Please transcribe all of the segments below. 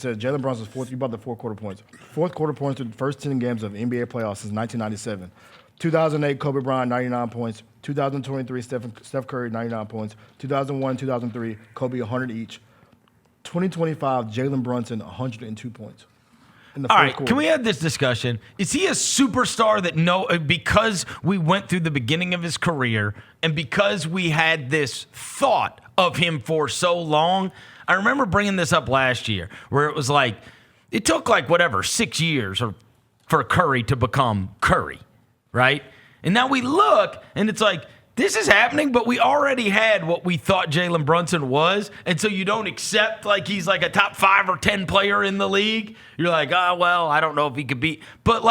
said Jalen Brunson's fourth. You brought the fourth quarter points. Fourth quarter points in the first 10 games of NBA playoffs since 1997. 2008, Kobe Bryant, 99 points. 2023, Steph Curry, 99 points. 2001, 2003, Kobe, 100 each. 2025, Jalen Brunson, 102 points. In the All fourth right, quarter. can we have this discussion? Is he a superstar that because we went through the beginning of his career and because we had this thought of him for so long? I remember bringing this up last year where it was like, it took 6 years for Curry to become Curry, right? And now we look and it's like, this is happening, but we already had what we thought Jalen Brunson was, and so you don't accept he's a top 5 or 10 player in the league. You're like, I don't know if he could be. But,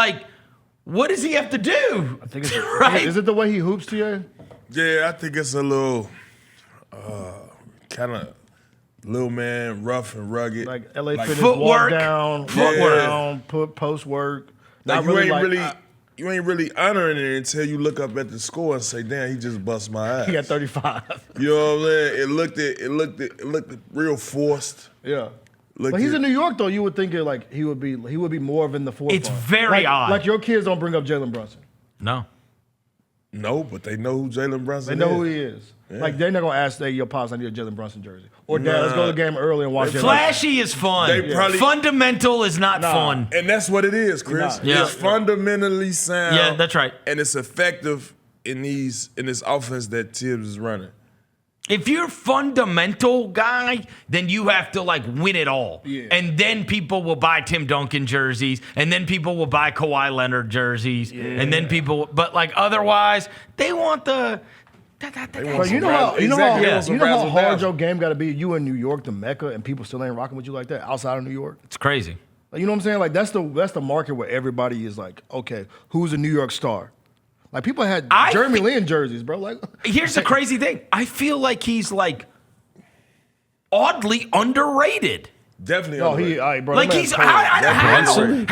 what does he have to do? I think it's right? Is it the way he hoops, T.A.? Yeah, I think it's a little kind of little man, rough and rugged. Like L.A. Fitness, footwork. walk down, put post work. Like you ain't really honoring it until you look up at the score and say, "Damn, he just bust my ass." He got 35. You know what I'm saying? It looked real forced. Yeah. But he's in New York, though. You would think he would be more of in the forefront. It's very odd. Like your kids don't bring up Jalen Brunson. No, but they know who Jalen Brunson is. They know who he is. Yeah. They're not gonna ask, "Your pops, I need a Jalen Brunson jersey," or "Dad, let's go to the game early and watch." Flashy is fun. Fundamental is not fun. And that's what it is, Chris. Yeah. It's fundamentally sound. Yeah, that's right. And it's effective in this offense that Tibbs is running. If you're a fundamental guy, then you have to win it all. Yeah. And then people will buy Tim Duncan jerseys, and then people will buy Kawhi Leonard jerseys, and then but otherwise, they want the But you know how hard your game got to be. You in New York, the Mecca, and people still ain't rocking with you like that outside of New York. It's crazy. You know what I'm saying? That's the market where everybody is like, okay, who's a New York star? People had Jeremy Lin jerseys, bro. Here's the crazy thing. I feel like he's oddly underrated. Definitely. Bro. He's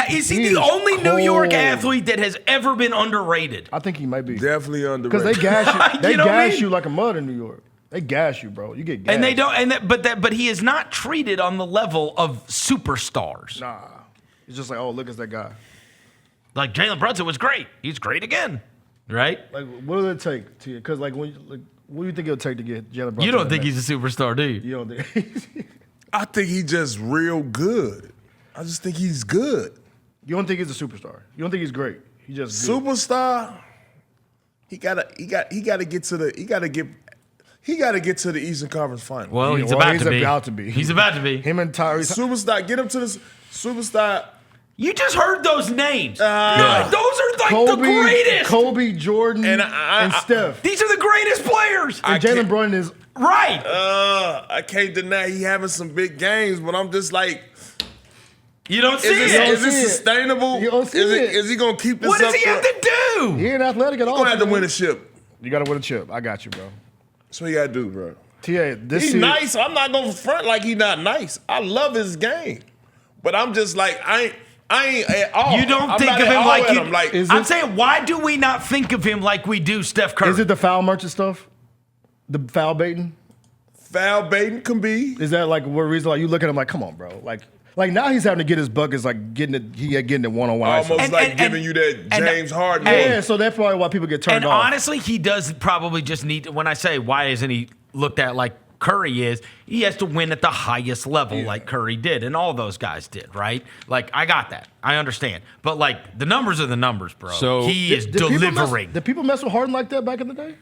is he the only New York athlete that has ever been underrated? I think he might be. Definitely underrated. Because they gas you. They You know gas you like a mud in New York. They gas you, bro. You get gassed. And they don't. But he is not treated on the level of superstars. Nah, it's just look at that guy. Jalen Brunson was great. He's great again, right? What does it take to you? Because what do you think it'll take to get Jalen Brunson? You don't think he's a superstar, do you? You don't think? I think he's just real good. I just think he's good. You don't think he's a superstar? You don't think he's great? He just good. Superstar. He gotta get to the Eastern Conference Finals. Well, he's about to be. He's about to be. Him and Tyrese. Superstar. Get him to the superstar. You just heard those names. Those are the greatest. Kobe, Jordan, and Steph. These are the greatest players. And Jalen Brunson is right. I can't deny he having some big games, but I'm just you don't see it. Is this sustainable? You don't see it. Is he gonna keep this What up? does he have to do? He ain't athletic at all. He's gonna have to win a chip. You gotta win a chip. I got you, bro. That's what you gotta do, bro. T.A., He's nice. I'm not gonna front like he's not nice. I love his game, but I'm just I ain't at all. You don't think of him like you. I'm saying, why do we not think of him like we do Steph Curry? Is it the foul merchant stuff? The foul baiting? Foul baiting can be. Is that what reason? You look at him come on, bro. Now he's having to get his buckets, getting it one-on-one. Almost giving you that James Harden. Yeah, so that's probably why people get turned off. And honestly, he does probably just need to, when I say why isn't he looked at like Curry is, he has to win at the highest level like Curry did, and all those guys did, right? I got that. I understand. But, the numbers are the numbers, bro. So he is delivering. Did people mess with Harden like that back in the day?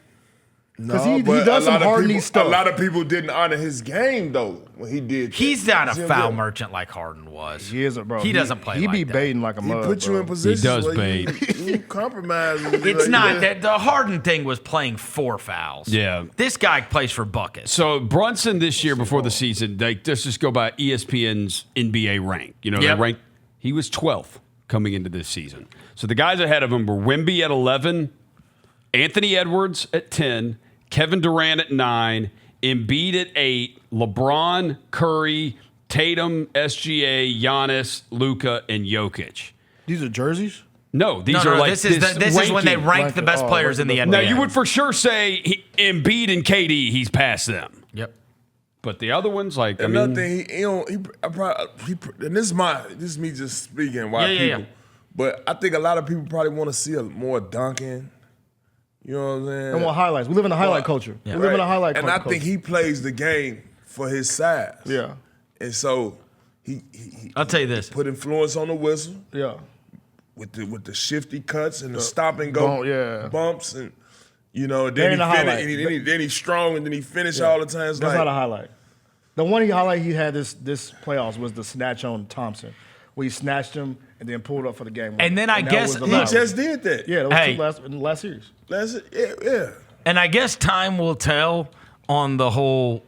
Because he does some Harden stuff. A lot of people didn't honor his game, though, when he did that. He's not a foul merchant like Harden was. He isn't, bro. He doesn't play He like be that. baiting like a mud, He put you bro. in position. He does bait. You compromise. It's not that. The Harden thing was playing 4 fouls. Yeah. This guy plays for buckets. So Brunson this year before the season, let's just go by ESPN's NBA rank. They ranked. He was 12th coming into this season. So the guys ahead of him were Wemby at 11, Anthony Edwards at 10, Kevin Durant at 9, Embiid at 8, LeBron, Curry, Tatum, SGA, Giannis, Luka, and Jokic. These are jerseys? No, these are this is when they rank the best players in the NBA. Now, you would for sure say Embiid and KD, he's past them. Yep. But the other ones, like, I Another mean, thing, and this is me just speaking why Yeah. people. But I think a lot of people probably want to see a more dunking. You know what I'm saying? And want highlights. We live in a highlight culture. We live in a highlight and culture. I think he plays the game for his size. Yeah. And so he I'll tell you this. put influence on the whistle Yeah. with the shifty cuts and the stop and go bumps and then then he's strong and then he finish all the time. It's That's like, not a highlight. The one highlight he had this playoffs was the snatch on Thompson, where he snatched him and then pulled up for the game. And then I that guess- was the he highlight. just did that. Yeah, that was Hey. in the last series. That's it. Yeah. And I guess time will tell on the whole.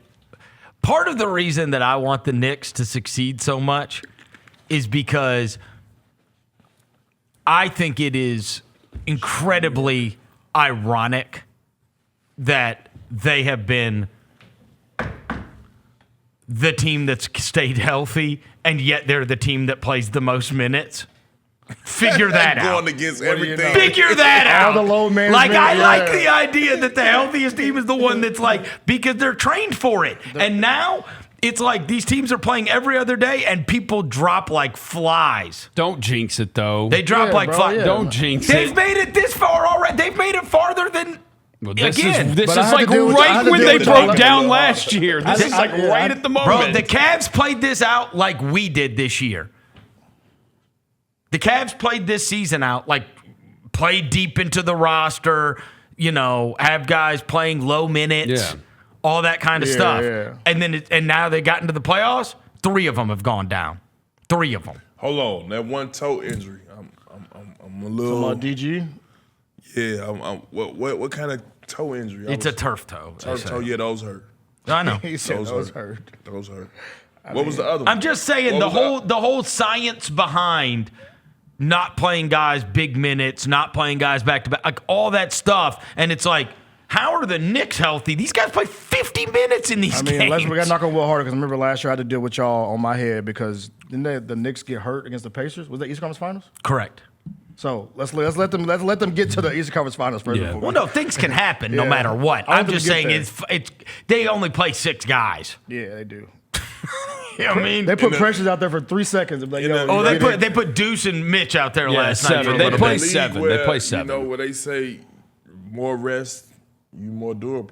Part of the reason that I want the Knicks to succeed so much is because I think it is incredibly ironic that they have been the team that's stayed healthy, and yet they're the team that plays the most minutes. Figure that out. Going against What do you everything. know? Figure that out. All the low management, like I yeah. like the idea that the healthiest team is the one that's like because they're trained for it. And now it's like these teams are playing every other day and people drop like flies. don't jinx it, though. They drop Yeah, like bro, flies. yeah. Don't jinx They've it. made it this far already. They've made it farther than Well, this again. is, this But I is had like to deal with- I right had to when deal they with broke y'all. down last year. This is like yeah, right at the moment. Bro, the Cavs played this out like we did this year. The Cavs played this season out like played deep into the roster, have guys playing low minutes, Yeah. all that kind of Yeah, stuff. yeah. And now they got into the playoffs. 3 of them have gone down. 3 of them. Hold on, that one toe injury. I'm a Come little. on, DG. Yeah. What kind of toe injury? It's a turf toe. they turf say. toe. Yeah, those hurt. I know. He said Those those hurt. hurt. Those hurt. What was the other one? I'm just saying What was the whole science behind not playing guys big minutes, not playing guys back to back, like all that stuff. And it's like, how are the Knicks healthy? These guys play 50 minutes in these I mean, games. unless we got to knock on wood harder, because I remember last year I had to deal with y'all on my head because didn't the Knicks get hurt against the Pacers? Was that Eastern Conference Finals? Correct. So let's let them get to the Eastern Conference Finals first. Yeah. Before Well, no, things can happen no Yeah. matter what. I want I'm them just to get saying there. it's they only play 6 guys. Yeah, they do. You know what I mean? They put pressures out there for 3 seconds. And be like, yo, Oh, you they put Deuce and Mitch out there Yeah, last night. 7. For a They little play bit. 7. League They play where, 7. You know where they say more rest, you more durable.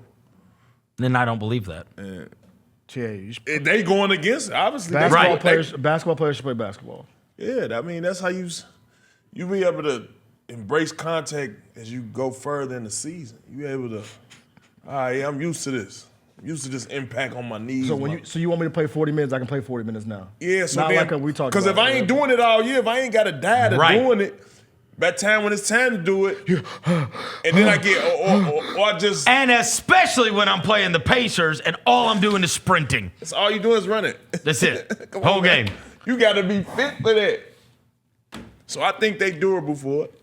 Then I don't believe that. Yeah, you should- And they going against it, obviously. basketball Right. players should play basketball. Yeah, I mean that's how you be able to embrace contact as you go further in the season. You able to, all right, I'm used to this. I'm used to this impact on my knees. So you want me to play 40 minutes? I can play 40 minutes now. Yeah, so not then, like we talked. because if I ain't doing it all year, if I ain't got to die to Right. doing it, by the time when it's time to do it, and then I get or I just And especially when I'm playing the Pacers and all I'm doing is sprinting. that's all you do is run it. That's it. Come Whole on, man. game. You got to be fit for that. So I think they durable for it.